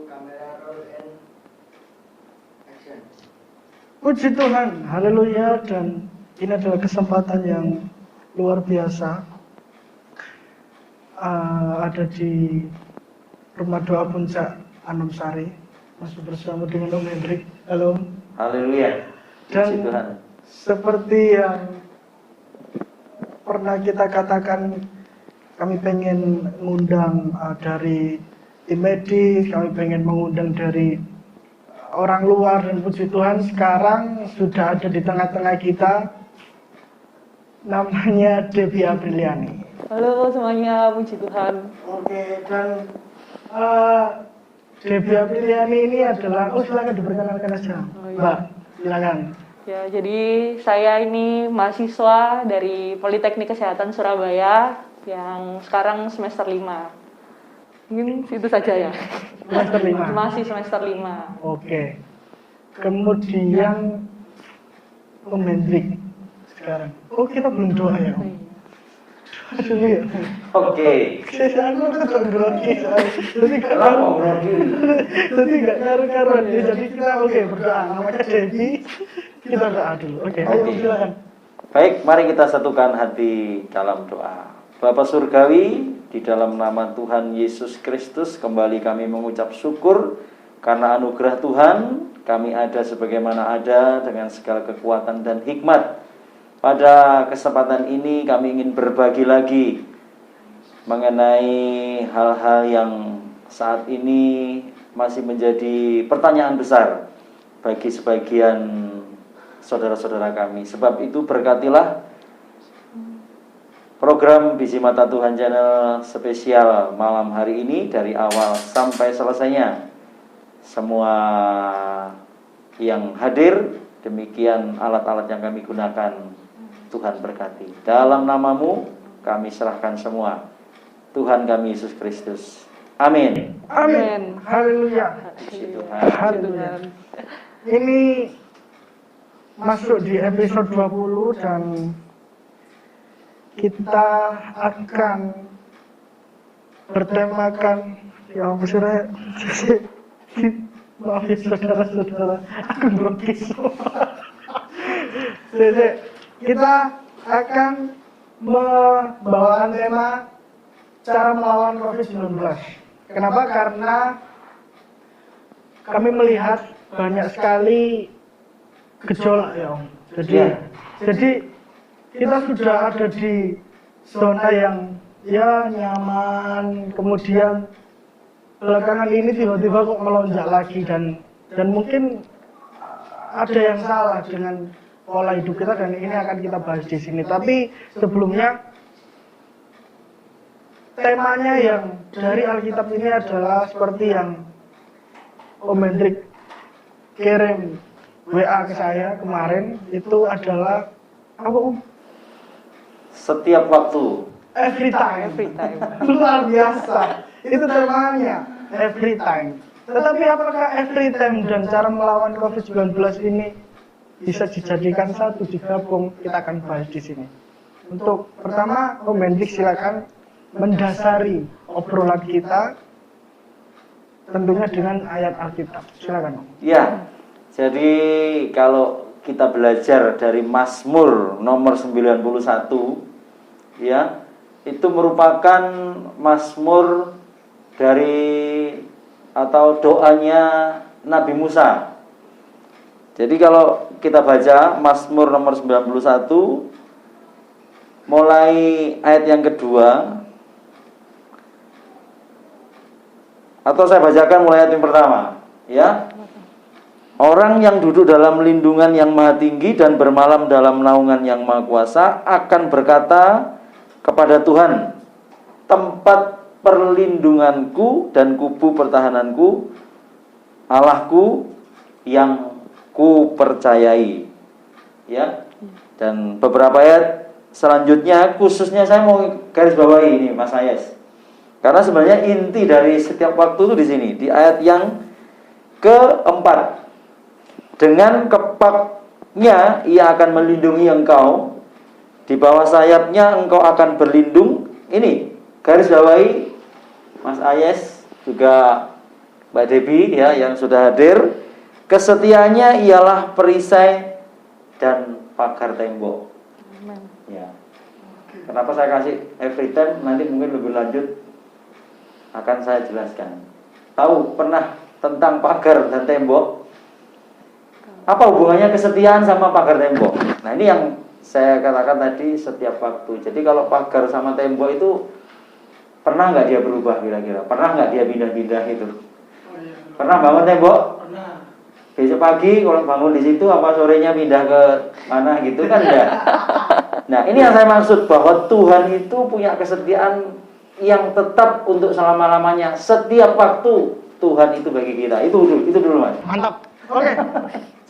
Kamera roll and action. Puji Tuhan, haleluya, dan ini adalah kesempatan yang luar biasa. Ada di Rumah Doa Puncak Anumsari, masih bersama dengan Om Hendrik. Halo. Haleluya. Dan Tuhan. Seperti yang pernah kita katakan, kami pengen mengundang dari tim medis, kami pengen mengundang dari orang luar, dan puji Tuhan sekarang sudah ada di tengah-tengah kita, namanya Debbie Apriliani. Halo semuanya, puji Tuhan. Oke, dan Debbie Apriliani ini adalah, silakan diperkenalkan aja. Iya. Mbak, silakan. Ya, jadi saya ini mahasiswa dari Politeknik Kesehatan Surabaya yang sekarang semester 5. Mungkin itu saja ya. Semester 5. Masih semester 5. Oke. Kemudian Om Hendrik sekarang. Oh, kita belum doa ya, Om? Oke. Saya agak grogi. Jadi nggak karu-karuan. Jadi kita berdoa. Namanya Debbie. Kita doa dulu. Oke, ayo silakan. Baik, mari kita satukan hati dalam doa. Bapa Surgawi, di dalam nama Tuhan Yesus Kristus, kembali kami mengucap syukur karena anugerah Tuhan, kami ada sebagaimana ada dengan segala kekuatan dan hikmat. Pada kesempatan ini kami ingin berbagi lagi mengenai hal-hal yang saat ini masih menjadi pertanyaan besar bagi sebagian saudara-saudara kami. Sebab itu berkatilah program Biji Mata Tuhan Channel spesial malam hari ini dari awal sampai selesainya. Semua yang hadir, demikian alat-alat yang kami gunakan, Tuhan berkati. Dalam namamu kami serahkan semua. Tuhan kami Yesus Kristus. Amin. Amin. Haleluya. Haleluya. Ini masuk di episode 20 dan kita akan bertemakan, ya ampun saudara, maaf ya saudara-saudara, aku grogi semua. Kita akan membawakan tema cara melawan COVID-19. Kenapa? Karena kami melihat banyak sekali gejolak ya Om. Jadi kita sudah ada di zona yang ya nyaman, kemudian belakangan ini tiba-tiba kok melonjak lagi, dan mungkin ada yang salah dengan pola hidup kita, dan ini akan kita bahas di sini. Tapi sebelumnya temanya yang dari Alkitab ini adalah seperti yang Om Hendrik kirim WA ke saya kemarin, itu adalah apa Om? Setiap waktu. Every time. Luar biasa. Itu temanya, every time. Tetapi apakah every time dan cara melawan COVID-19 ini bisa dijadikan satu, digabung? Kita akan bahas di sini. Untuk pertama, Om Hendrik silakan mendasari obrolan kita tentunya dengan ayat Alkitab. Silakan Om. Ya. Jadi kalau kita belajar dari Mazmur nomor 91, ya, itu merupakan Mazmur dari atau doanya Nabi Musa. Jadi kalau kita baca Mazmur nomor 91 mulai ayat yang kedua, atau saya bacakan mulai ayat yang pertama, ya. Orang yang duduk dalam lindungan yang maha tinggi dan bermalam dalam naungan yang maha kuasa akan berkata kepada Tuhan, tempat perlindunganku dan kubu pertahananku, Allahku yang ku percayai. Ya. Dan beberapa ayat selanjutnya khususnya saya mau garis bawahi ini Mas Ayes. Karena sebenarnya inti dari setiap waktu itu di sini, di ayat yang keempat. Dengan kepaknya ia akan melindungi engkau, di bawah sayapnya engkau akan berlindung. Ini garis bawahi Mas Ayes, juga Mbak Debi ya yang sudah hadir. Kesetiaannya ialah perisai dan pagar tembok. Ya. Kenapa saya kasih every time? Nanti mungkin lebih lanjut akan saya jelaskan. Tahu pernah tentang pagar dan tembok? Apa hubungannya kesetiaan sama pagar tembok? Nah ini yang saya katakan tadi setiap waktu. Jadi kalau pagar sama tembok itu pernah nggak dia berubah kira-kira? Pernah nggak dia pindah-pindah itu? Pernah bangun tembok? Pernah. Besok pagi kalau bangun di situ apa sorenya pindah ke mana gitu kan ya? Nah ini yang saya maksud bahwa Tuhan itu punya kesetiaan yang tetap untuk selama-lamanya. Setiap waktu Tuhan itu bagi kita. Itu dulu Mas. Mantap. Oke.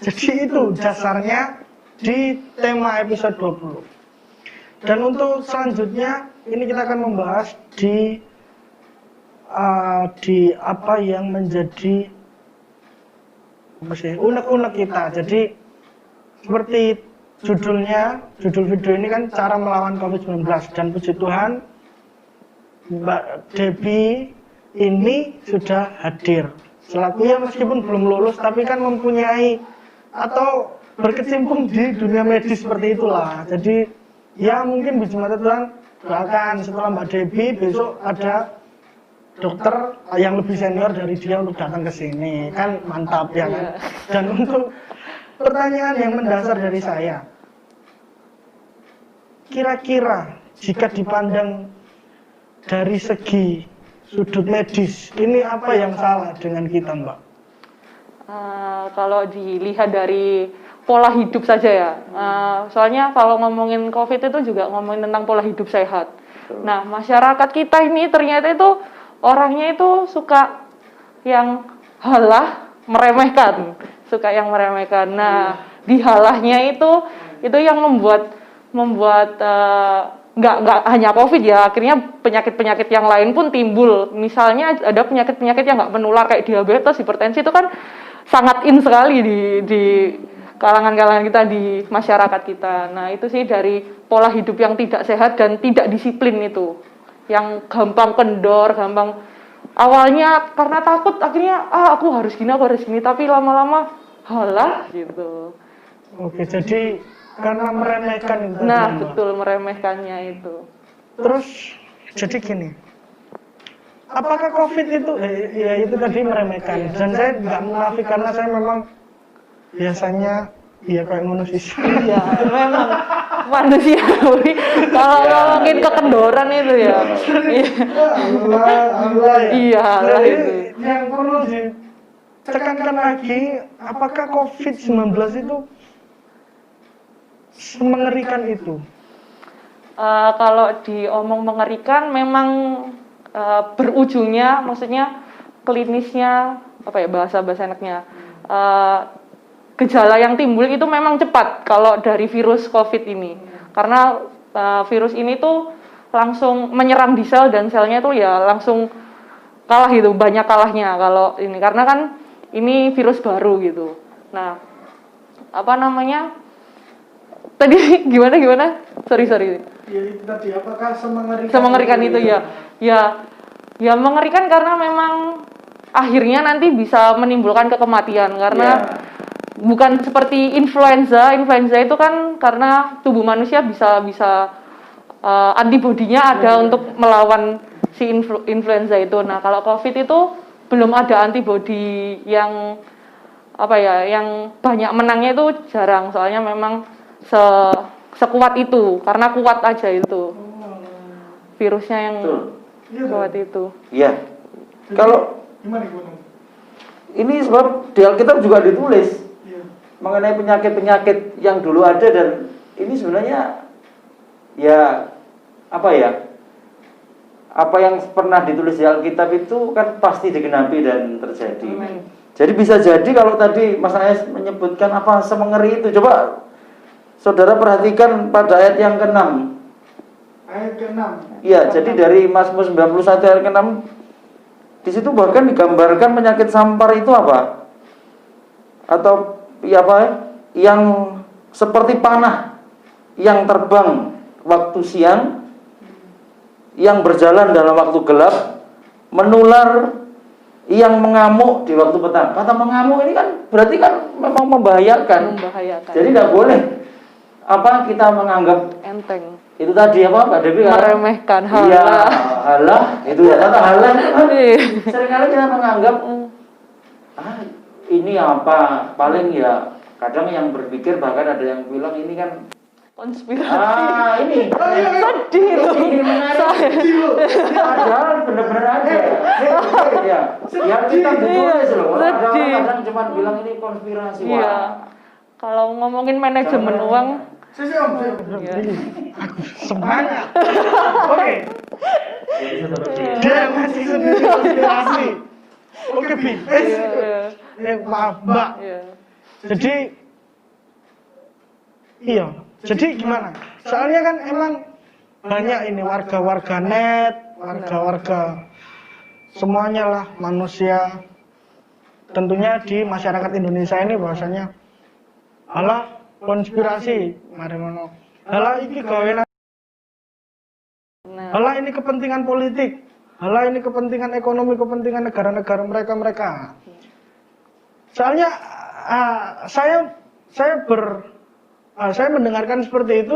Jadi itu dasarnya di tema episode 20. Dan untuk selanjutnya ini kita akan membahas di apa yang menjadi unek-unek kita. Jadi seperti judul video ini kan cara melawan COVID-19, dan puji Tuhan Mbak Debi ini sudah hadir. Selakunya meskipun belum lulus tapi kan mempunyai atau berkecimpung di dunia medis seperti itulah. Jadi ya mungkin bisa Tuhan doakan setelah Mbak Debi besok ada dokter yang lebih senior dari dia untuk datang ke sini, kan mantap ya kan. Dan untuk pertanyaan yang mendasar dari saya, kira-kira jika dipandang dari segi sudut medis, ini apa yang salah dengan kita, Mbak? Kalau dilihat dari pola hidup saja ya, soalnya kalau ngomongin COVID itu juga ngomongin tentang pola hidup sehat. Nah, masyarakat kita ini ternyata itu orangnya itu suka yang halah, meremehkan, suka yang meremehkan. Nah, di halahnya itu yang membuat nggak hanya COVID ya, akhirnya penyakit-penyakit yang lain pun timbul. Misalnya ada penyakit-penyakit yang nggak menular kayak diabetes, hipertensi, itu kan sangat in sekali di kalangan-kalangan kita, di masyarakat kita. Nah, itu sih dari pola hidup yang tidak sehat dan tidak disiplin itu. Yang gampang kendor, gampang awalnya karena takut akhirnya aku harus gini, tapi lama-lama halah gitu. Oke, jadi karena meremehkan itu. Nah, betul, meremehkannya itu. Terus jadi gini, apakah COVID itu ya itu tadi meremehkan, dan saya nggak munafik karena saya memang biasanya ya kayak manusia. Iya, memang manusia. Kalau ngomongin kekendoran itu ya. Iya, lah itu. Yang perlu ditekankan lagi, apakah COVID-19 itu semengerikan itu? Kalau diomong mengerikan, memang berujungnya, maksudnya klinisnya apa ya, bahasa enaknya, gejala yang timbul itu memang cepat kalau dari virus COVID ini, karena virus ini tuh langsung menyerang di sel dan selnya tuh ya langsung kalah gitu, banyak kalahnya kalau ini, karena kan ini virus baru gitu. Nah, apa namanya? Tadi gimana? Sorry. Ya itu tadi, apakah semengerikan itu ya? Ya mengerikan karena memang akhirnya nanti bisa menimbulkan kematian karena bukan seperti influenza itu kan karena tubuh manusia bisa antibodinya ada untuk melawan si influenza itu. Nah, kalau COVID itu belum ada antibodi yang yang banyak menangnya, itu jarang, soalnya memang sekuat itu, karena kuat aja itu virusnya yang kuat itu. Iya. Kalau ini sebab di Alkitab juga ditulis mengenai penyakit-penyakit yang dulu ada, dan ini sebenarnya apa yang pernah ditulis di Alkitab itu kan pasti digenapi dan terjadi. Amen. Jadi bisa jadi kalau tadi Mas Ayes menyebutkan apa semengeri itu, coba saudara perhatikan pada ayat yang ke-6. Ayat ke-6. Iya, jadi dari Mazmur 91 ayat ke-6 di situ bahkan digambarkan penyakit sampar itu apa? Atau yang seperti panah yang terbang waktu siang, yang berjalan dalam waktu gelap, menular yang mengamuk di waktu petang. Kata mengamuk ini kan berarti kan memang membahayakan. Jadi tidak boleh kita menganggap enteng. Itu tadi Mbak Devi meremehkan halah. Iya, halah itu ya kata halah itu kan. Seringkali kita menganggap ini paling ya kadang yang berpikir bahkan ada yang bilang ini kan konspirasi. Ini sedih loh. Ini menarik. Padahal bener-bener ada. Ya, yang kita ditulis loh. Ada kadang cuma bilang ini konspirasi. Iya. Kalau ngomongin manajemen uang, semangat. Oke. Dia masih sendiri konspirasi. Oke, Bi. Maaf, Mbak. Jadi iya. Jadi gimana? Soalnya kan emang banyak ini warga-warga net, warga-warga semuanya lah manusia. Tentunya di masyarakat Indonesia ini bahwasanya halah konspirasi, mari mono. Halah iki gawean. Halah ini kepentingan politik. Halah ini kepentingan ekonomi, kepentingan negara-negara mereka. Soalnya saya mendengarkan seperti itu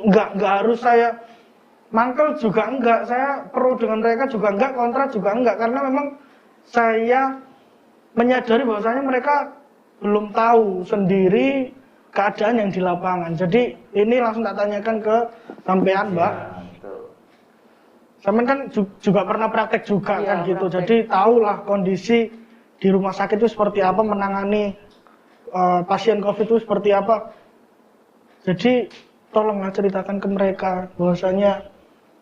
enggak harus saya mangkel juga enggak, saya pro dengan mereka juga enggak, kontra juga enggak, karena memang saya menyadari bahwasanya mereka belum tahu sendiri keadaan yang di lapangan. Jadi ini langsung tak tanyakan ke sampean, Mbak. Sampean kan juga pernah praktek juga kan gitu. Praktek. Jadi tahulah kondisi di rumah sakit itu seperti apa, menangani pasien COVID itu seperti apa. Jadi tolonglah ceritakan ke mereka bahwasanya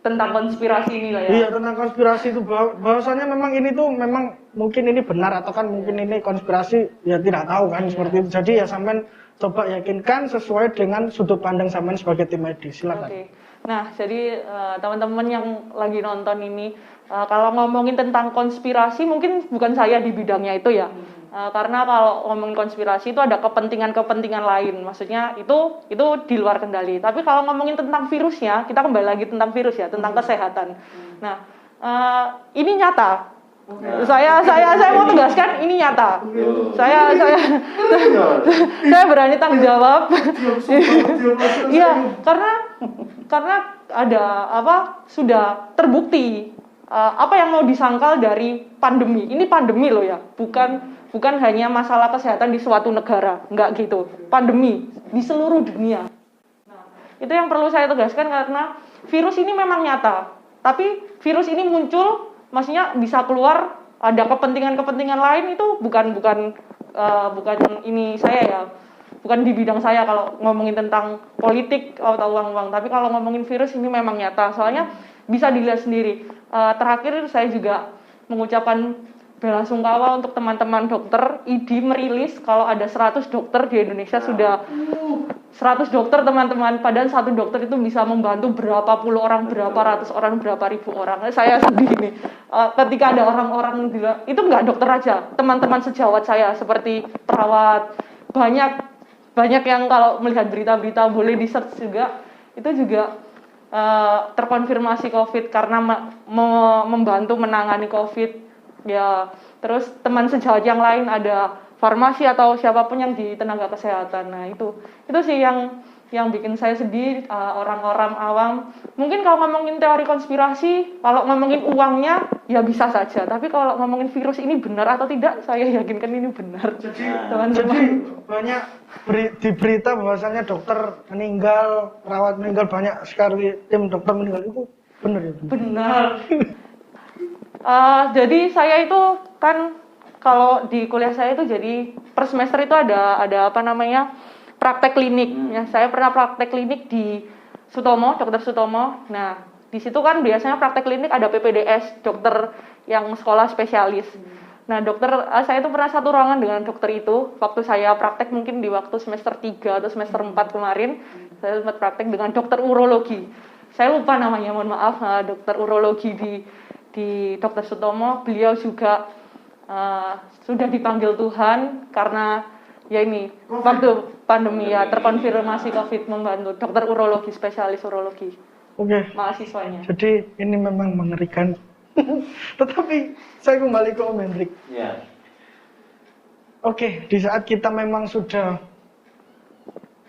tentang konspirasi ini lah ya. Iya, tentang konspirasi itu bahwasanya memang ini tuh memang mungkin ini benar atau kan mungkin ini konspirasi, ya tidak tahu kan seperti itu. Jadi ya sampean coba yakinkan sesuai dengan sudut pandang sampean sebagai tim medis. Silakan. Oke. Nah, jadi teman-teman yang lagi nonton ini kalau ngomongin tentang konspirasi mungkin bukan saya di bidangnya itu ya. Karena kalau ngomongin konspirasi itu ada kepentingan-kepentingan lain, maksudnya itu di luar kendali. Tapi kalau ngomongin tentang virusnya, kita kembali lagi tentang virus ya, tentang kesehatan. Nah, ini nyata. Saya mau tegaskan ini nyata. Saya berani tanggung jawab. Iya, karena ada sudah terbukti apa yang mau disangkal dari pandemi. Ini pandemi loh ya, bukan hanya masalah kesehatan di suatu negara, enggak gitu. Pandemi di seluruh dunia. Nah, itu yang perlu saya tegaskan karena virus ini memang nyata. Tapi virus ini muncul, maksudnya bisa keluar ada kepentingan-kepentingan lain itu bukan ini saya ya. Bukan di bidang saya kalau ngomongin tentang politik atau uang-uang. Tapi kalau ngomongin virus ini memang nyata. Soalnya bisa dilihat sendiri. Terakhir saya juga mengucapkan belasungkawa untuk teman-teman dokter. ID merilis kalau ada 100 dokter di Indonesia sudah 100 dokter teman-teman. Padahal satu dokter itu bisa membantu berapa puluh orang, berapa ratus orang, berapa ribu orang. Saya sedih nih. Ketika ada orang-orang itu enggak dokter aja. Teman-teman sejawat saya seperti perawat. Banyak yang kalau melihat berita-berita boleh di-search juga. Itu juga terkonfirmasi COVID karena membantu menangani COVID ya. Terus teman sejawat yang lain ada farmasi atau siapapun yang di tenaga kesehatan. Nah itu sih yang bikin saya sedih. Orang-orang awam mungkin kalau ngomongin teori konspirasi, kalau ngomongin uangnya ya bisa saja, tapi kalau ngomongin virus ini benar atau tidak, saya yakinkan ini benar. Jadi banyak di berita bahwasanya dokter meninggal, perawat meninggal, banyak sekali tim dokter meninggal, itu benar ya? Benar. Jadi saya itu kan kalau di kuliah saya itu jadi per semester itu ada praktek klinik. Ya, saya pernah praktek klinik di Sutomo, Dr. Sutomo. Nah, di situ kan biasanya praktek klinik ada PPDS, dokter yang sekolah spesialis. Nah, saya itu pernah satu ruangan dengan dokter itu. Waktu saya praktek mungkin di waktu semester 3 atau semester 4 kemarin, saya sempat praktek dengan dokter urologi. Saya lupa namanya, mohon maaf, dokter urologi di Dr. Sutomo. Beliau juga sudah dipanggil Tuhan karena ya ini waktu pandemi ya terkonfirmasi COVID, membantu dokter urologi, spesialis urologi. Oke. Mahasiswanya. Jadi ini memang mengerikan Tetapi saya kembali ke Om Hendrik. Ya. Oke, di saat kita memang sudah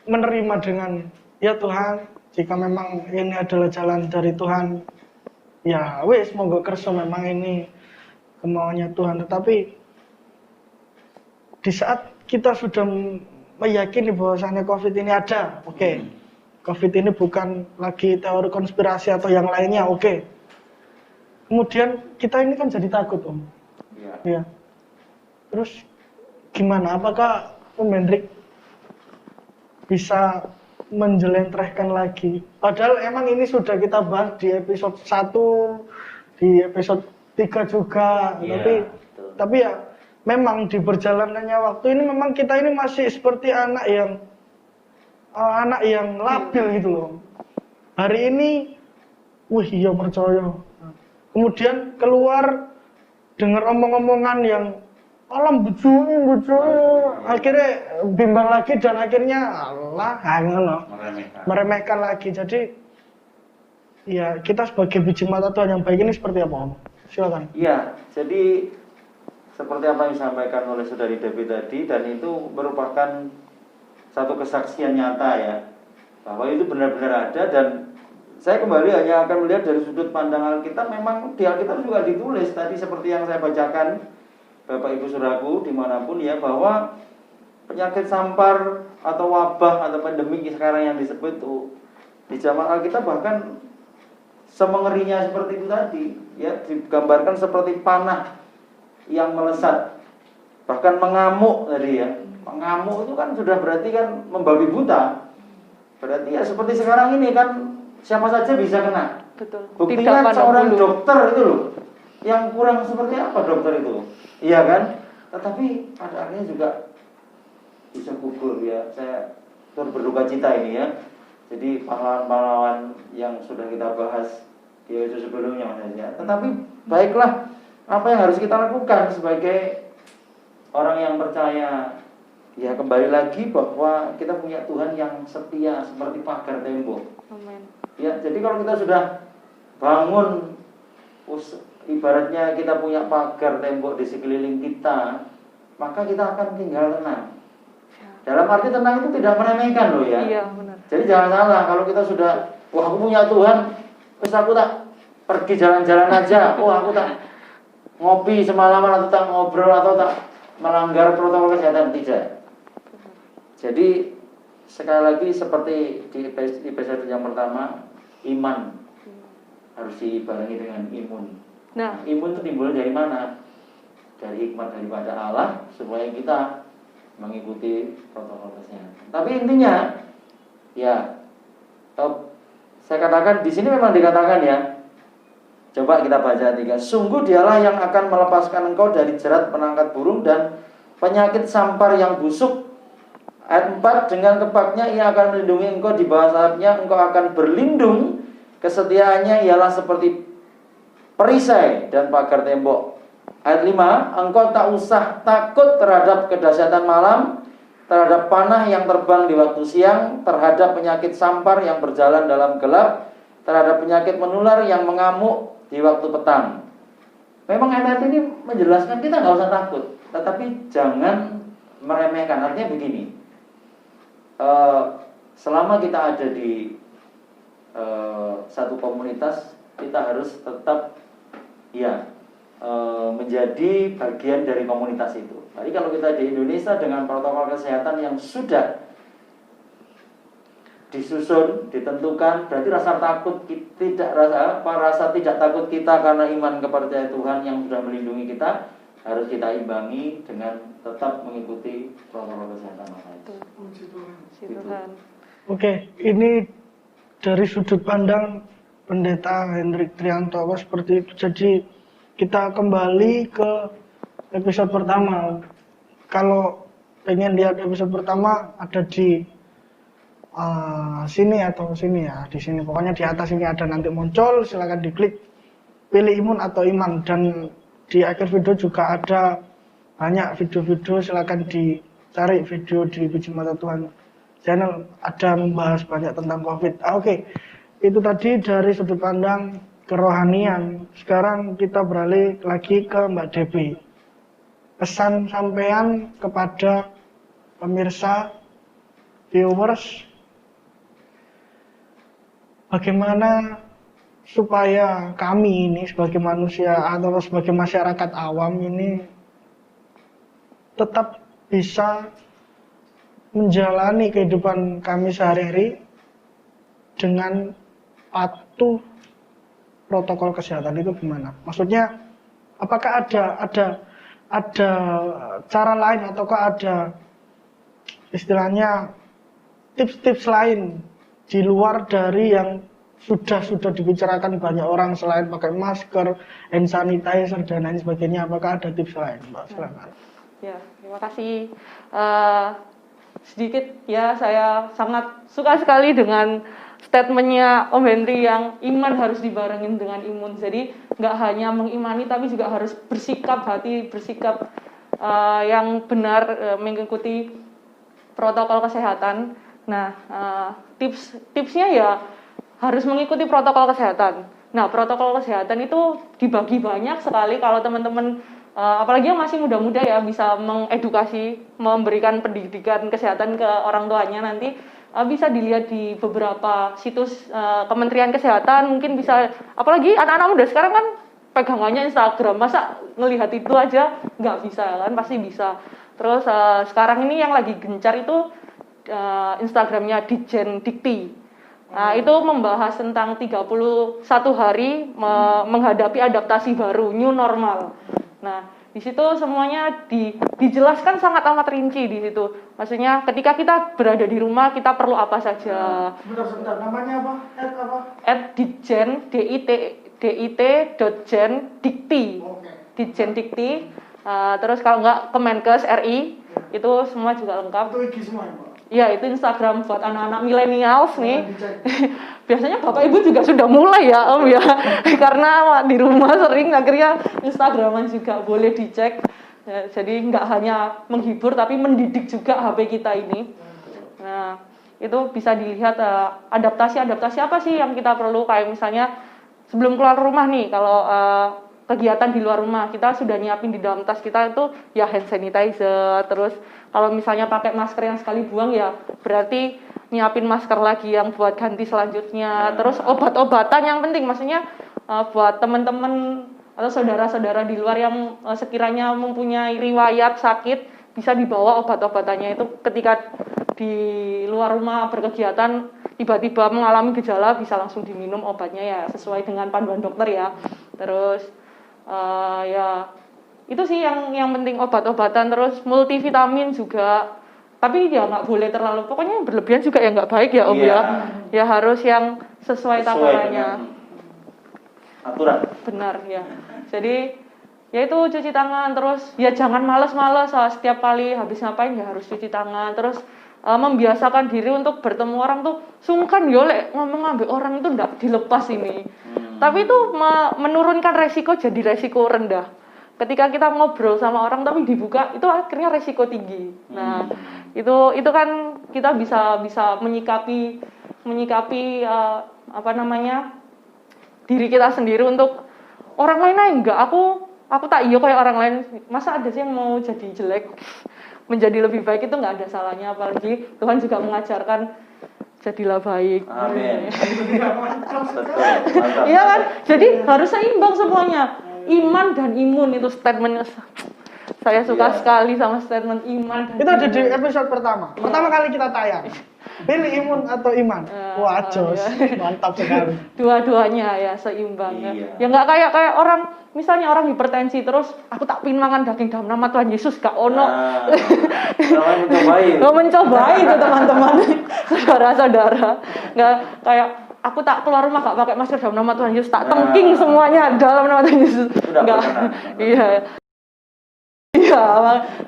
menerima dengan ya Tuhan, jika memang ini adalah jalan dari Tuhan, ya wes monggo kerso memang ini kemauannya Tuhan. Tetapi di saat kita sudah meyakini bahwasannya COVID ini ada, oke. COVID ini bukan lagi teori konspirasi atau yang lainnya, oke. Kemudian kita ini kan jadi takut, Om. Ya. Ya. Terus gimana? Apakah Om Hendrik bisa menjelentrehkan lagi? Padahal emang ini sudah kita bahas di episode 1, di episode 3 juga. Iya, betul. Tapi ya memang di perjalanannya waktu ini memang kita ini masih seperti anak yang labil gitu loh. Hari ini, wih iya percaya. Kemudian keluar dengar omong-omongan yang alam bujui, akhirnya bimbang lagi dan akhirnya Allah meremehkan lagi. Jadi ya kita sebagai biji mata Tuhan yang baik ini seperti apa, Om? Silakan. Iya, jadi seperti apa yang disampaikan oleh Saudari Debbie tadi, dan itu merupakan satu kesaksian nyata ya, bahwa itu benar-benar ada. Dan saya kembali hanya akan melihat dari sudut pandang Alkitab. Memang di Alkitab juga ditulis tadi seperti yang saya bacakan, Bapak Ibu Saudaraku dimanapun ya, bahwa penyakit sampar atau wabah atau pandemi sekarang yang disebut itu di zaman Alkitab bahkan semengerinya seperti itu tadi ya, digambarkan seperti panah yang melesat, bahkan mengamuk tadi ya. Mengamuk itu kan sudah berarti kan membabi buta. Berarti ya seperti sekarang ini kan siapa saja bisa kena. Betul. Buktinya Tidak seorang pandang bulu. dokter itu loh, yang kurang seperti apa dokter itu, iya kan? Tetapi pada akhirnya juga bisa gugur ya. Saya turut berduka cita ini ya. Jadi pahlawan-pahlawan yang sudah kita bahas di episode sebelumnya maksudnya. Tetapi baiklah, apa yang harus kita lakukan sebagai orang yang percaya? Ya kembali lagi bahwa kita punya Tuhan yang setia seperti pagar tembok. Amen. Ya, jadi kalau kita sudah bangun, ibaratnya kita punya pagar tembok di sekeliling kita, maka kita akan tinggal tenang. Dalam arti tenang itu tidak meremehkan loh ya. Iya, benar. Jadi jangan salah, kalau kita sudah, wah aku punya Tuhan, terus aku tak pergi jalan-jalan aja, wah aku tak ngopi semalaman atau tak ngobrol atau tak melanggar protokol kesehatan, tidak. Jadi sekali lagi seperti di episode yang pertama, iman harus dibarengi dengan imun. Nah, Imun itu timbul dari mana? Dari hikmat daripada Allah supaya kita mengikuti protokol kesehatan. Tapi intinya, ya, saya katakan di sini memang dikatakan ya. Coba kita baca 3. Sungguh dialah yang akan melepaskan engkau dari jerat penangkat burung dan penyakit sampar yang busuk. Ayat 4, dengan kepaknya ia akan melindungi engkau, di bawah sayapnya engkau akan berlindung. Kesetiaannya ialah seperti perisai dan pagar tembok. Ayat 5, engkau tak usah takut terhadap kedahsyatan malam, terhadap panah yang terbang di waktu siang, terhadap penyakit sampar yang berjalan dalam gelap, terhadap penyakit menular yang mengamuk di waktu petang. Memang ayat ini menjelaskan kita nggak usah takut, tetapi jangan meremehkan. Artinya begini, selama kita ada di satu komunitas, kita harus tetap ya menjadi bagian dari komunitas itu. Jadi kalau kita di Indonesia dengan protokol kesehatan yang sudah disusun, ditentukan, berarti rasa takut rasa tidak takut kita karena iman kepada Tuhan yang sudah melindungi kita harus kita imbangi dengan tetap mengikuti protokol kesehatan. Puji Tuhan. Oke, ini dari sudut pandang Pendeta Hendrik Trianto seperti itu. Jadi kita kembali ke episode pertama. Kalau pengen lihat episode pertama ada di sini atau sini ya, di sini. Pokoknya di atas ini ada nanti muncul, silakan diklik pilih imun atau iman. Dan di akhir video juga ada banyak video-video, silakan dicari video di Biji Mata Tuhan channel, ada membahas banyak tentang COVID. Oke. Itu tadi dari sudut pandang kerohanian. Sekarang kita beralih lagi ke Mbak Devi. Pesan sampean kepada pemirsa, viewers, bagaimana supaya kami ini sebagai manusia atau sebagai masyarakat awam ini tetap bisa menjalani kehidupan kami sehari-hari dengan patuh protokol kesehatan itu gimana? Maksudnya apakah ada cara lain ataukah ada istilahnya tips-tips lain di luar dari yang sudah dibicarakan banyak orang selain pakai masker, hand sanitizer dan lain sebagainya? Apakah ada tips lain, Mbak? Silakan. Ya, terima kasih. Sedikit ya, saya sangat suka sekali dengan statementnya Om Henry yang iman harus dibarengin dengan imun. Jadi nggak hanya mengimani tapi juga harus bersikap yang benar, mengikuti protokol kesehatan. Nah, tipsnya ya harus mengikuti protokol kesehatan. Nah, protokol kesehatan itu dibagi banyak sekali. Kalau teman-teman apalagi yang masih muda-muda ya, bisa mengedukasi, memberikan pendidikan kesehatan ke orang tuanya nanti, bisa dilihat di beberapa situs Kementerian Kesehatan. Mungkin bisa, apalagi anak-anak muda sekarang kan pegangannya Instagram, masa ngelihat itu aja nggak bisa kan, pasti bisa. Terus sekarang ini yang lagi gencar itu Instagramnya Ditjen Dikti. Nah, itu membahas tentang 31 hari menghadapi adaptasi baru, new normal. Nah, di situ semuanya dijelaskan sangat amat rinci di situ. Maksudnya ketika kita berada di rumah, kita perlu apa saja. Sebentar, namanya apa? @ditjen dit.jen dikti. Ditjen Dikti. Terus kalau nggak Kemenkes RI, itu semua juga lengkap. Itu IG semua ya, Pak? Ya, itu Instagram buat anak-anak milenials nih. Biasanya Bapak Ibu juga sudah mulai ya Om ya. Karena di rumah sering, akhirnya Instagraman juga boleh dicek. Ya, jadi nggak hanya menghibur tapi mendidik juga HP kita ini. Nah, itu bisa dilihat adaptasi apa sih yang kita perlu. Kayak misalnya sebelum keluar rumah nih, kalau kegiatan di luar rumah, kita sudah nyiapin di dalam tas kita itu ya hand sanitizer. Terus kalau misalnya pakai masker yang sekali buang ya berarti nyiapin masker lagi yang buat ganti selanjutnya. Terus obat-obatan yang penting, maksudnya buat teman-teman atau saudara-saudara di luar yang sekiranya mempunyai riwayat sakit, bisa dibawa obat-obatannya itu ketika di luar rumah berkegiatan tiba-tiba mengalami gejala, bisa langsung diminum obatnya ya sesuai dengan panduan dokter ya. Terus ya itu sih yang penting, obat-obatan. Terus multivitamin juga, tapi ya nggak boleh terlalu, pokoknya yang berlebihan juga ya nggak baik ya Om ya. Ya harus yang sesuai takarannya, aturan. benar ya. Jadi ya itu cuci tangan, terus ya jangan malas-malas setiap kali habis ngapain ya harus cuci tangan. Terus membiasakan diri untuk bertemu orang tuh sungkan yo lek ngomong ambek orang itu ndak dilepas ini. Tapi itu menurunkan resiko jadi resiko rendah. Ketika kita ngobrol sama orang tapi dibuka, itu akhirnya resiko tinggi. Nah, itu kan kita bisa menyikapi diri kita sendiri untuk orang lain aja enggak. Aku tak iyo kayak orang lain. Masa ada sih yang mau jadi jelek, menjadi lebih baik, itu nggak ada salahnya. Apalagi Tuhan juga mengajarkan jadilah baik. Amin. Iya kan? Jadi harus seimbang semuanya. Iman dan imun itu statementnya. Saya suka sekali sama statement iman dan Itu ada di imun. episode pertama. Pertama kali kita tayang. Pilih imun atau iman? Wah, jos. Mantap sekali. Dua-duanya ya seimbang ya. Iya. Ya nggak kayak orang, misalnya orang hipertensi terus aku tak pin mangan daging dalam nama Tuhan Yesus, gak ono. Mencobai itu teman-teman, saudara-saudara. Nggak kayak aku tak keluar rumah gak pakai masker dalam nama Tuhan Yesus, tak tengking semuanya dalam nama Tuhan Yesus. Enggak. Iya. Iya,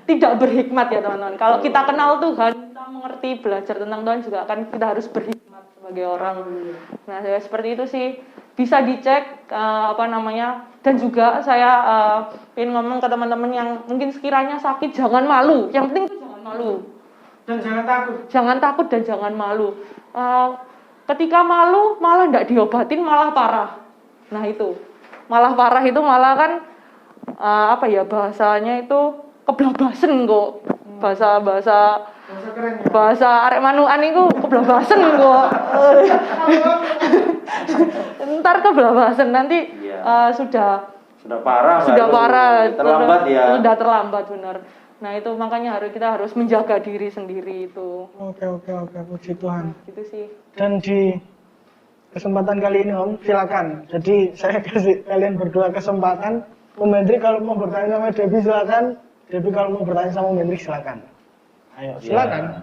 tidak berhikmat ya teman-teman. Kalau kita kenal Tuhan, kita mengerti, belajar tentang Tuhan juga kan kita harus berhikmat sebagai orang. Nah, ya, seperti itu sih. Bisa dicek dan juga saya ingin ngomong ke teman-teman yang mungkin sekiranya sakit, jangan malu. Yang penting itu jangan malu. Dan jangan takut. Jangan takut dan jangan malu. Ketika malu malah tidak diobatin malah parah. Nah itu malah parah itu malah kan apa ya bahasanya itu keblabasen kok. Bahasa keren ya. bahasa arek manukan itu keblabasen kok. Ntar keblabasen nanti Iya. sudah Parah, sudah Mbak. parah, Terlambat ya. Sudah terlambat benar. Nah itu makanya kita harus menjaga diri sendiri itu. Oke, puji Tuhan. Gitu sih. Dan di kesempatan kali ini Om, silakan. Jadi saya kasih kalian berdua kesempatan. Om Hendrik kalau mau bertanya sama Debbie silakan. Debbie kalau mau bertanya sama Om Hendrik silakan. Ayo, silakan. Ya.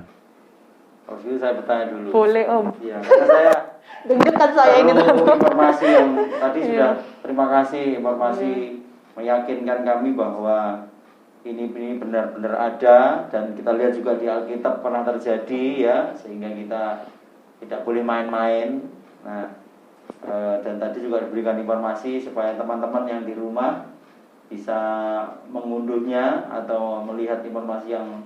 Kalau gitu saya bertanya dulu. Boleh Om. Iya, karena saya Deg-degan saya ini perlu tuh. informasi yang tadi Iya. sudah terima kasih informasi meyakinkan kami bahwa ini benar-benar ada dan kita lihat juga di Alkitab pernah terjadi ya, sehingga kita tidak boleh main-main. Nah, dan tadi juga diberikan informasi supaya teman-teman yang di rumah bisa mengunduhnya atau melihat informasi yang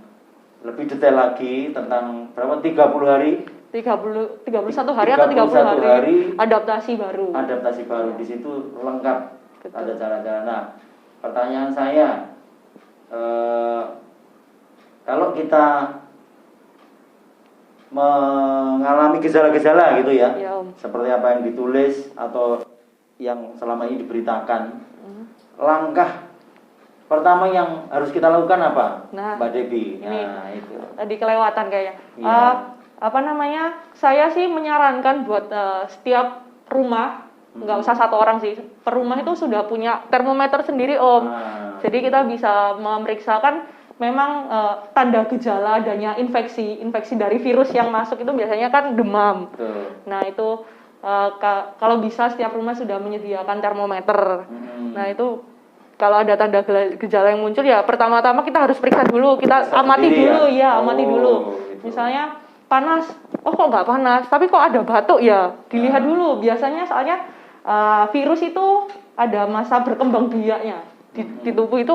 lebih detail lagi tentang berapa 30 hari 31 hari atau 30 hari adaptasi baru. Adaptasi baru di situ lengkap. Betul. Ada cara-cara. Nah, pertanyaan saya kalau kita mengalami gejala-gejala gitu ya, Ya, Om. seperti apa yang ditulis atau yang selama ini diberitakan, langkah pertama yang harus kita lakukan apa, Nah, Mbak Debbie? ini Nah, itu. tadi kelewatan kayaknya. Iya. Apa namanya? Saya sih menyarankan buat setiap rumah, nggak usah satu orang sih, per rumah itu sudah punya termometer sendiri Om. Nah, Jadi kita bisa memeriksakan memang tanda gejala adanya infeksi dari virus yang masuk itu biasanya kan demam. betul. Nah itu kalau bisa setiap rumah sudah menyediakan termometer. Nah itu kalau ada tanda gejala yang muncul ya pertama-tama kita harus periksa dulu, kita Periksa amati sendiri dulu ya? ya, amati Oh, dulu. gitu. Misalnya panas, oh kok nggak panas, tapi kok ada batuk ya, dilihat dulu. Biasanya soalnya virus itu ada masa berkembang biaknya di tubuh itu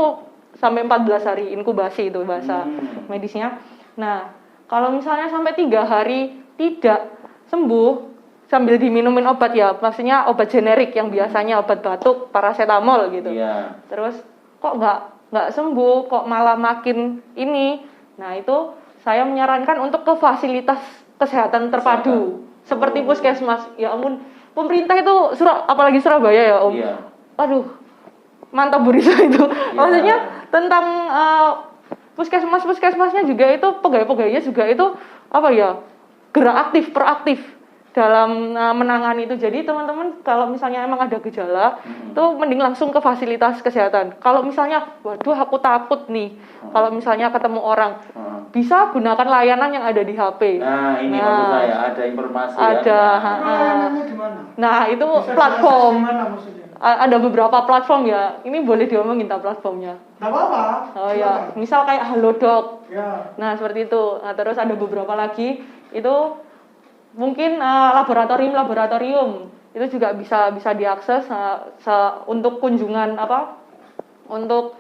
sampai 14 hari inkubasi itu bahasa medisnya. Nah kalau misalnya sampai 3 hari tidak sembuh sambil diminumin obat ya, maksudnya obat generik yang biasanya obat batuk, paracetamol gitu. Iya. Terus kok nggak sembuh, kok malah makin ini. Nah itu saya menyarankan untuk ke fasilitas kesehatan terpadu seperti puskesmas. Ya ampun, pemerintah itu apalagi Surabaya ya Om. Iya. Aduh, mantap Bu Risa itu. Iya. Maksudnya tentang puskesmasnya juga itu pegawai-pegawainya juga itu apa ya, gerak aktif, proaktif dalam menangani itu. Jadi teman-teman kalau misalnya emang ada gejala itu mending langsung ke fasilitas kesehatan. Kalau misalnya waduh aku takut nih kalau misalnya ketemu orang, bisa gunakan layanan yang ada di HP. Nah, ini maksud saya ada informasi ada ya. Layanannya di mana? nah itu Bisa platform jelaskan di mana maksudnya? ada beberapa platform ya, ini boleh diomongin tak platformnya. Nggak apa-apa. Oh ya, silakan. misal kayak Halodoc. Ya. Nah, seperti itu. Nah, terus ada beberapa lagi itu mungkin laboratorium. Itu juga bisa diakses untuk kunjungan untuk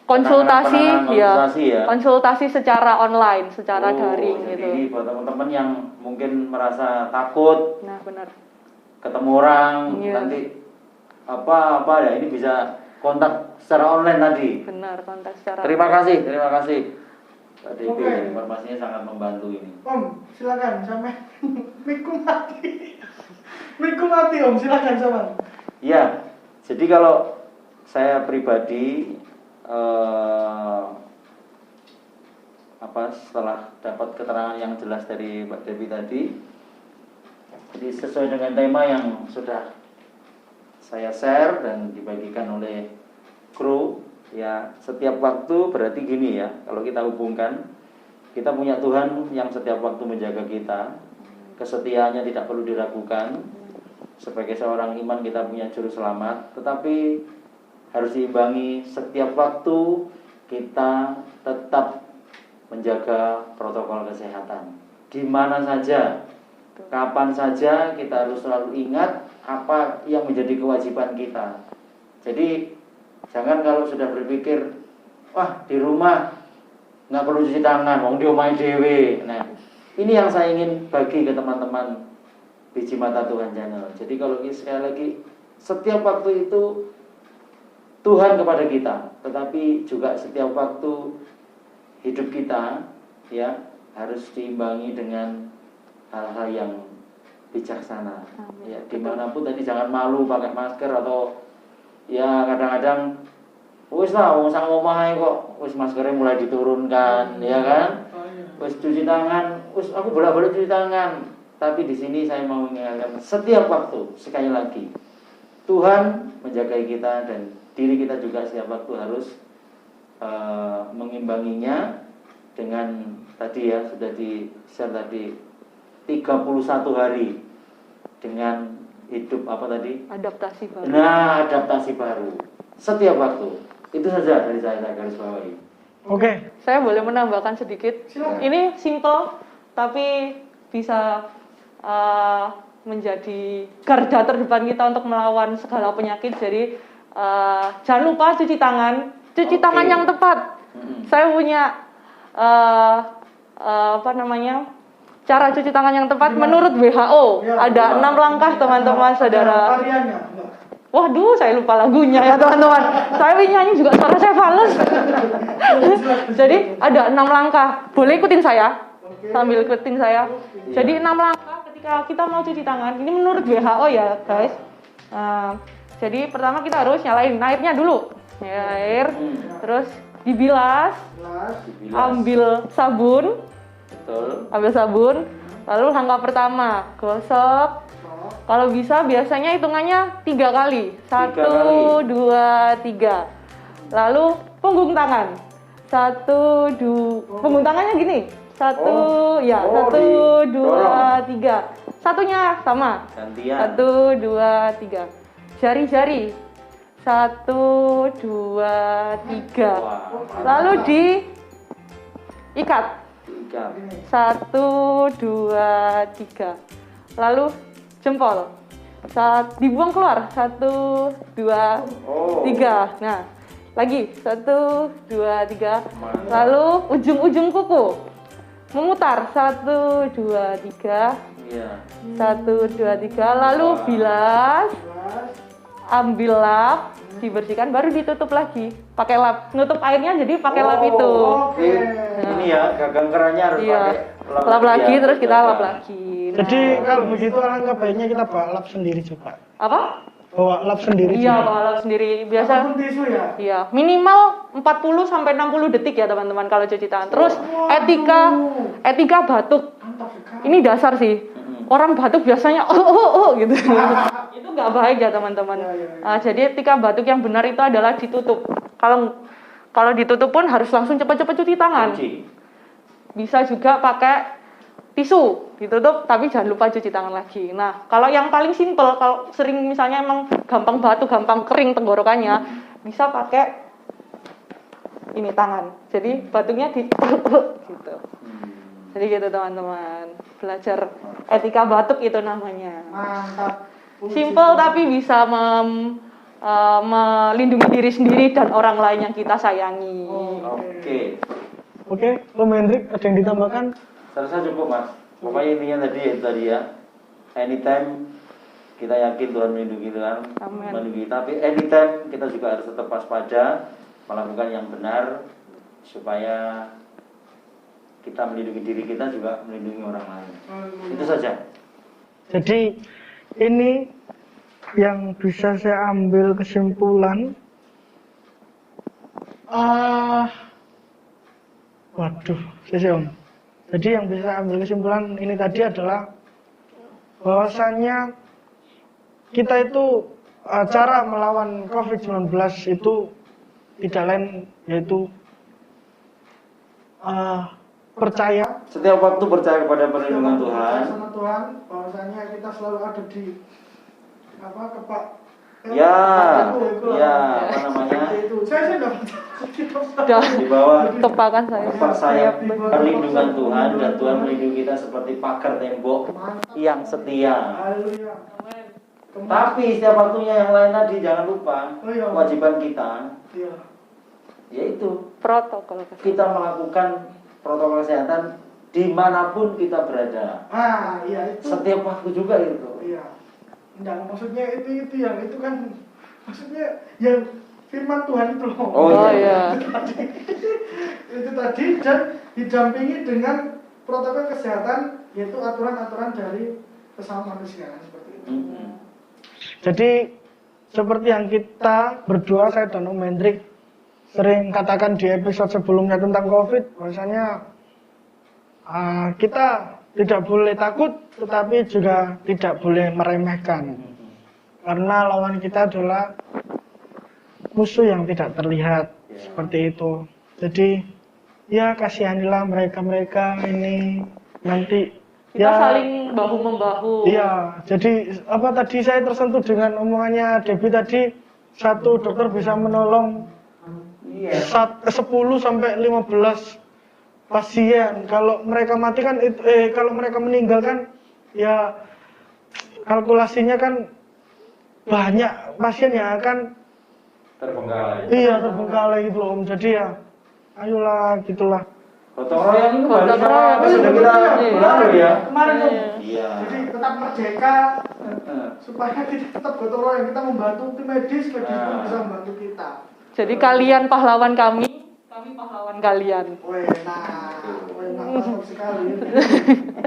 konsultasi konsultasi ya. konsultasi secara online, secara daring jadi gitu. ini buat teman-teman yang mungkin merasa takut Nah, benar. ketemu orang Yes. nanti apa ya, ini bisa kontak secara online tadi. Benar, kontak secara Terima kasih Mbak Debbie, Oke. informasinya sangat membantu ini. Om, silakan sampai miku mati. Miku mati Om, silakan sama. Ya, jadi kalau saya pribadi setelah dapat keterangan yang jelas dari Mbak Debbie tadi, jadi sesuai dengan tema yang sudah saya share dan dibagikan oleh kru, ya setiap waktu berarti gini ya, kalau kita hubungkan, kita punya Tuhan yang setiap waktu menjaga kita, kesetiaannya tidak perlu diragukan. Sebagai seorang iman kita punya juru selamat, tetapi harus diimbangi setiap waktu kita tetap menjaga protokol kesehatan. Di mana saja, kapan saja kita harus selalu ingat apa yang menjadi kewajiban kita. Jadi jangan kalau sudah berpikir, wah di rumah nggak perlu cuci tangan, wong di omah dhewe. Nah, ini yang saya ingin bagi ke teman-teman Biji Mata Tuhan Channel. Jadi kalau sekali lagi, setiap waktu itu Tuhan kepada kita, tetapi juga setiap waktu hidup kita ya harus diimbangi dengan hal-hal yang bijaksana. Amin. Ya, dimanapun tadi jangan malu pakai masker atau ya kadang-kadang wis lah wong sak omahe kok wis maskernya mulai diturunkan, ya kan? Wis cuci tangan, wis aku bolak-balik cuci tangan. Tapi di sini saya mau mengingatkan setiap waktu sekali lagi Tuhan menjaga kita dan diri kita juga setiap waktu harus mengimbanginya dengan tadi ya sudah di-share tadi 31 hari dengan hidup apa tadi? Adaptasi baru. Nah, adaptasi baru. Setiap waktu. Itu saja dari saya garis bawahi. Oke. Saya boleh menambahkan sedikit. Silakan. Ini simple tapi bisa menjadi garda terdepan kita untuk melawan segala penyakit. Jadi jangan lupa cuci tangan. Cuci Oke. tangan yang tepat. Saya punya apa namanya? Cara cuci tangan yang tepat menurut WHO. Ya, Ada 6 langkah teman-teman saudara. Variannya. Enggak. Waduh, saya lupa lagunya ya teman-teman. Saya nyanyi juga suara saya fals. Jadi ada 6 langkah. Boleh ikutin saya? Sambil ikutin saya. Jadi 6 langkah ketika kita mau cuci tangan. Ini menurut WHO ya guys. Jadi pertama kita harus nyalain airnya dulu. Air. Terus dibilas. Dibilas. Ambil sabun. Betul. Ambil sabun. Lalu langkah pertama gosok. Kalau bisa biasanya hitungannya 3 kali. 1, 2, 3. Lalu punggung tangan. 1, 2. Punggung tangannya gini. 1, ya. 1, 2, 3. Satunya sama. Gantian. 1, 2, 3. Jari-jari. 1, 2, 3. Wah, Lalu diikat. diikat. 1, 2, 3. Lalu jempol. Dibuang keluar. 1, 2, 3. Nah, lagi 1, 2, 3. Lalu ujung-ujung kuku memutar. 1, 2, 3. Iya. 1, 2, 3. Lalu bilas. Ambil lap, dibersihkan, baru ditutup lagi. Pakai lap, nutup airnya jadi pakai lap itu. Oke. Ini ya, gagang kerannya harus Iya. pakai Lap lagi, ya, terus kita lap gagang. lagi. Jadi Nah. kalau begitu alangkah baiknya kita bawa lap sendiri coba. Apa? Bawa lap sendiri. Iya, juga. bawa lap sendiri. Biasa Ataupun tisu ya. iya, minimal 40 sampai 60 detik ya, teman-teman kalau cuci tangan. Terus etika batuk. Mantap sekali. Ini dasar sih. Orang batuk biasanya gitu. Itu nggak baik ya, teman-teman. Nah, jadi etika batuk yang benar itu adalah ditutup. Kalau ditutup pun harus langsung cepat-cepat cuci tangan. Cuci. Bisa juga pakai tisu ditutup, tapi jangan lupa cuci tangan lagi. Nah, kalau yang paling simpel, kalau sering misalnya emang gampang batuk, gampang kering tenggorokannya, bisa pakai ini tangan. Jadi batuknya di gitu. Jadi gitu teman-teman. Belajar etika batuk itu namanya. Mantap. Simple tapi bisa melindungi diri sendiri dan orang lain yang kita sayangi. Oke. Oke, Om Hendrik ada yang ditambahkan? Saya rasa cukup, Mas. Pokoknya intinya tadi ya. Anytime kita yakin Tuhan melindungi Tuhan, Amin. melindungi kita. Tapi anytime kita juga harus tetap waspada, melakukan yang benar supaya kita melindungi diri kita juga melindungi orang lain. Itu saja. Jadi ini yang bisa saya ambil kesimpulan. Waduh, Om. Jadi yang bisa ambil kesimpulan ini tadi adalah bahwasannya kita itu cara melawan COVID-19 itu tidak lain yaitu percaya Setiap waktu percaya kepada perlindungan Tuhan. sama Tuhan, bahwasanya kita selalu ada di kepak Ya, apa namanya? Saya Udah Di bawah tepakan saya. kepak sayap Siap. perlindungan Tuhan, dan Tuhan melindungi kita seperti pagar tembok yang setia. Haleluya. Tapi setiap waktunya yang lain tadi jangan lupa Oh, iya. kewajiban kita Iya. yaitu Protokol kesehatan. kita melakukan protokol kesehatan dimanapun kita berada. Iya itu. Setiap waktu juga itu. Iya. Enggak, maksudnya itu yang itu kan maksudnya yang firman Tuhan itu loh. Oh, iya. Itu tadi dan didampingi dengan protokol kesehatan yaitu aturan-aturan dari sesama manusia seperti itu. Jadi seperti yang kita berdua, saya dan Om Hendrik sering katakan di episode sebelumnya tentang COVID, bahwasanya kita tidak boleh takut, tetapi juga tidak boleh meremehkan. Karena lawan kita adalah musuh yang tidak terlihat, seperti itu. Jadi ya kasihanilah mereka ini nanti Kita saling bahu membahu. Iya, jadi apa tadi saya tersentuh dengan omongannya Debbie tadi, satu dokter bisa menolong 10 sampai 15 pasien. Kalau mereka mati kan kalau mereka meninggal kan ya kalkulasinya kan banyak pasien yang akan Terbengkalai. iya terbengkalai gitu loh Om. Jadi ya ayolah gitulah. Gotong royong itu kembali Gotong sama royong. episode kita lalu ya. Kemarin Om. Iya. Jadi tetap merdeka supaya kita tetap gotong royong, kita membantu tim medis pun bisa membantu kita. Jadi kalian pahlawan kami pahlawan kalian. Mantap sekali.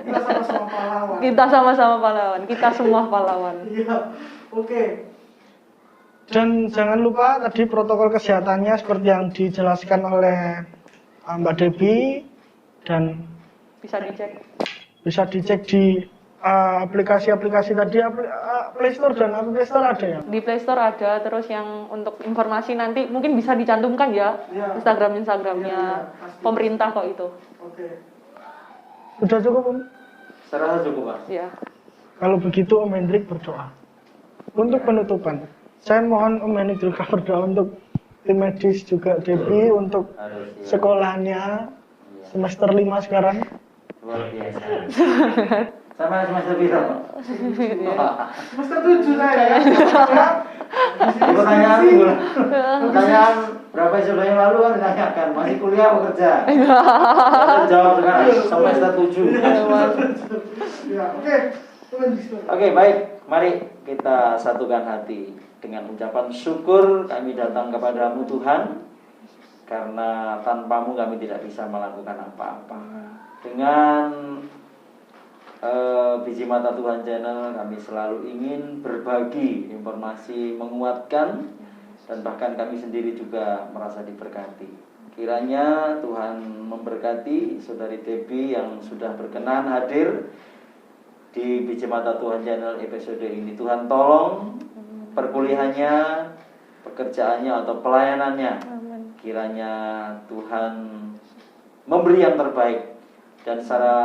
Kita sama-sama pahlawan. Kita sama-sama pahlawan. Kita semua pahlawan. Iya, oke. Dan jangan lupa tadi protokol kesehatannya seperti yang dijelaskan oleh Mbak Debbie dan Bisa dicek di aplikasi-aplikasi tadi Play Store dan Apple Store ada ya? di Play Store ada, terus yang untuk informasi nanti mungkin bisa dicantumkan ya, Iya. Instagramnya Iya, pasti. pemerintah kok itu. Oke. Sudah cukup Om? Saya rasa cukup, Mas. Ya. Kalau begitu Om Hendrik berdoa. Untuk penutupan, saya mohon Om Hendrik juga berdoa untuk tim medis juga Debbie untuk Harus ya. sekolahnya semester 5 sekarang. Luar biasa. Sama semester berapa? Semester 7 saya. Pertanyaan berapa episode yang lalu kan ditanyakan masih kuliah atau kerja? Saya jawab dengan semester 7. Ya, oke. Oke, baik. Mari kita satukan hati dengan ucapan syukur kami datang kepadamu Tuhan, karena tanpamu kami tidak bisa melakukan apa-apa. Dengan Biji Mata Tuhan Channel kami selalu ingin berbagi informasi, menguatkan, dan bahkan kami sendiri juga merasa diberkati. Kiranya Tuhan memberkati Saudari Debbie yang sudah berkenan hadir di Biji Mata Tuhan Channel episode ini. Tuhan tolong perkuliahannya, pekerjaannya atau pelayanannya. Kiranya Tuhan memberi yang terbaik. Dan secara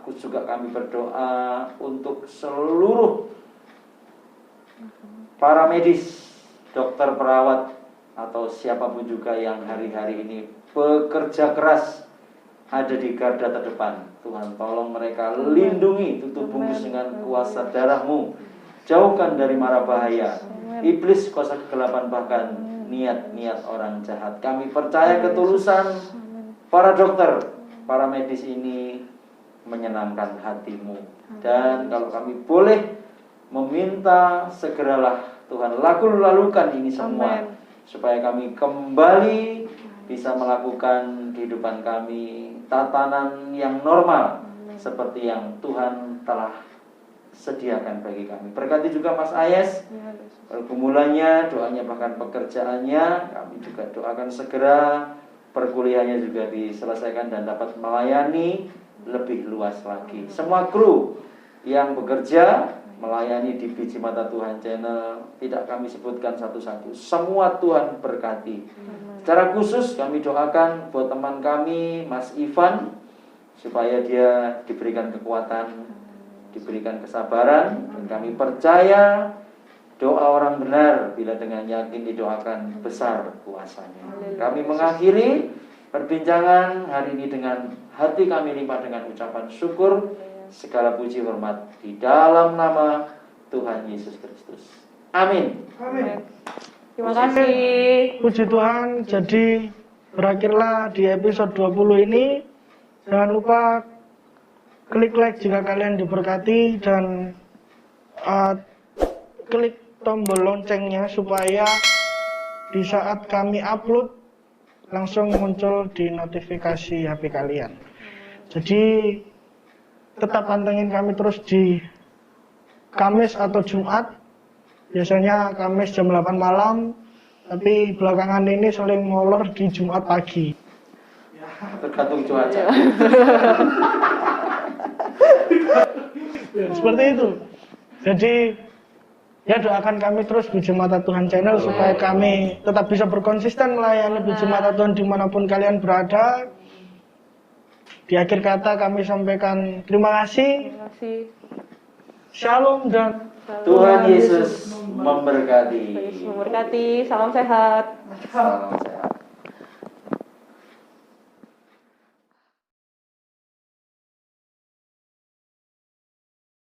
khusus juga kami berdoa untuk seluruh para medis, dokter, perawat, atau siapapun juga yang hari-hari ini bekerja keras ada di garda terdepan. Tuhan tolong mereka, lindungi, tutup bungkus dengan kuasa darah-Mu, jauhkan dari mara bahaya, iblis, kuasa kegelapan, bahkan niat-niat orang jahat. Kami percaya ketulusan para dokter, para medis ini menyenangkan hati-Mu. Dan kalau kami boleh meminta, segeralah Tuhan lakukan ini semua. Amen. Supaya kami kembali bisa melakukan kehidupan kami, tatanan yang normal, seperti yang Tuhan telah sediakan bagi kami. Berkati juga Mas Ayes, pergumulannya, doanya, bahkan pekerjaannya. Kami juga doakan segera perkuliahannya juga diselesaikan dan dapat melayani lebih luas lagi. Semua kru yang bekerja melayani di Biji Mata Tuhan Channel tidak kami sebutkan satu-satu, semua Tuhan berkati. Secara khusus kami doakan buat teman kami Mas Ivan, supaya dia diberikan kekuatan, diberikan kesabaran, dan kami percaya doa orang benar bila dengan yakin didoakan besar kuasanya. Kami mengakhiri perbincangan hari ini dengan hati kami limpah dengan ucapan syukur, segala puji hormat di dalam nama Tuhan Yesus Kristus. Amin. Amin. Terima kasih. Puji Tuhan, jadi berakhirlah di episode 20 ini. Jangan lupa klik like jika kalian diberkati, dan klik tombol loncengnya supaya di saat kami upload langsung muncul di notifikasi HP kalian. Jadi tetap pantengin kami terus di Kamis atau Jumat. Biasanya Kamis jam 8 malam, tapi belakangan ini sering molor di Jumat pagi. Tergantung cuaca. Ya, seperti itu. Jadi ya doakan kami terus Biji Mata Tuhan channel supaya kami tetap bisa berkonsisten melayani Biji Mata Tuhan dimanapun kalian berada. Di akhir kata kami sampaikan terima kasih. Terima kasih. Shalom dan Tuhan Yesus memberkati. Yesus memberkati. Salam sehat. Salam